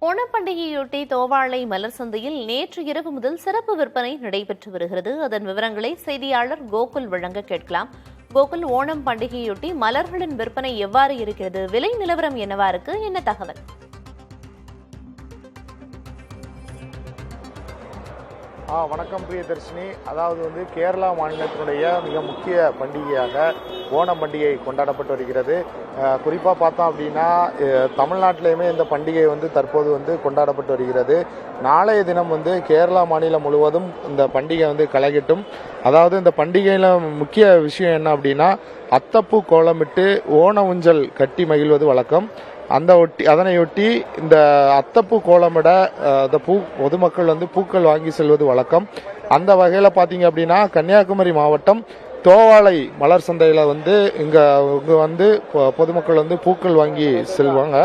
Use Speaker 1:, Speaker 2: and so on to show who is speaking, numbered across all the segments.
Speaker 1: ஓணம் பண்டிகையொட்டி தோவாளை மலர் சந்தையில் நேற்று இரவு முதல் சிறப்பு விற்பனை நடைபெற்று வருகிறது. அதன் விவரங்களை செய்தியாளர் கோகுல் வழங்க கேட்கலாம். கோகுல், ஓணம் பண்டிகையொட்டி மலர்களின் விற்பனை எவ்வாறு இருக்கிறது? விலை நிலவரம் என்னவா இருக்கு? என்ன தகவல்?
Speaker 2: வணக்கம் பிரியதர்ஷினி. அதாவது கேரளா மாநிலத்தினுடைய மிக முக்கிய பண்டிகையாக ஓணம் பண்டிகை கொண்டாடப்பட்டு வருகிறது. குறிப்பாக பார்த்தோம் அப்படின்னா தமிழ்நாட்டிலையுமே இந்த பண்டிகை தற்போது கொண்டாடப்பட்டு வருகிறது. நாளைய தினம் கேரளா மாநிலம் முழுவதும் இந்த பண்டிகை களைகட்டும். அதாவது இந்த பண்டிகையில் முக்கிய விஷயம் என்ன அப்படின்னா, அத்தப்பூ கோலமிட்டு ஓண ஊஞ்சல் கட்டி மகிழ்வது வழக்கம். அதனையொட்டி இந்த அத்தப்பூ கோலமிட பொதுமக்கள் பூக்கள் வாங்கி செல்வது வழக்கம். அந்த வகையில் பார்த்தீங்க அப்படின்னா கன்னியாகுமரி மாவட்டம் தோவாளை மலர் சந்தையில் இங்கே பொதுமக்கள் பூக்கள் வாங்கி செல்வாங்க.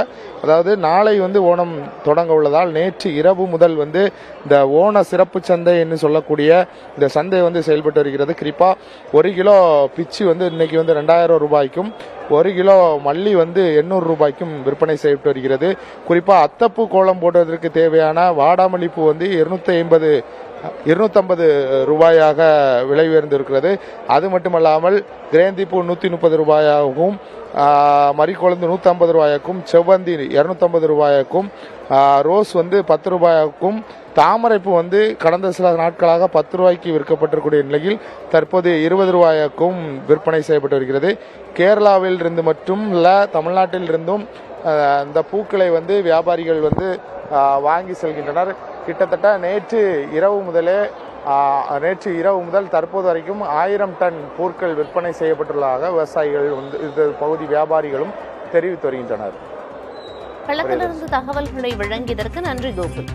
Speaker 2: அதாவது நாளை ஓணம் தொடங்க உள்ளதால் நேற்று இரவு முதல் இந்த ஓண சிறப்பு சந்தை என்று சொல்லக்கூடிய இந்த சந்தை செயல்பட்டு வருகிறது. குறிப்பாக 1 கிலோ பிச்சு இன்னைக்கு 2000 ரூபாய்க்கும் 1 கிலோ மல்லி 800 ரூபாய்க்கும் விற்பனை செய்யப்பட்டு வருகிறது. குறிப்பாக அத்தப்பூ கோலம் போடுவதற்கு தேவையான வாடாமல்லி பூ 250 ரூபாயாக விலை உயர்ந்திருக்கிறது. அது மட்டுமல்லாமல் கிரேந்தி பூ 130 ரூபாயாகவும், மரிக்கொழுந்து 150 ரூபாய்க்கும், செவ்வந்தி 250 ரூபாய்க்கும், ரோஸ் 10 ரூபாய்க்கும், தாமரைப்பூ கடந்த சில நாட்களாக 10 ரூபாய்க்கு விற்கப்பட்டிருக்கூடிய நிலையில் தற்போது 20 ரூபாய்க்கும் விற்பனை செய்யப்பட்டு வருகிறது. கேரளாவில் இருந்து மட்டும் இல்ல, தமிழ்நாட்டில் இருந்தும் இந்த பூக்களை வியாபாரிகள் வாங்கி செல்கின்றனர். கிட்டத்தட்ட நேற்று இரவு முதல் தற்போது வரைக்கும் 1000 டன் பூக்கள் விற்பனை செய்யப்பட்டுள்ளதாக விவசாயிகள் இந்த பகுதி வியாபாரிகளும் தெரிவித்து வருகின்றனர்.
Speaker 1: களத்திலிருந்து தகவல்களை வழங்கியதற்கு நன்றி கோகுல்.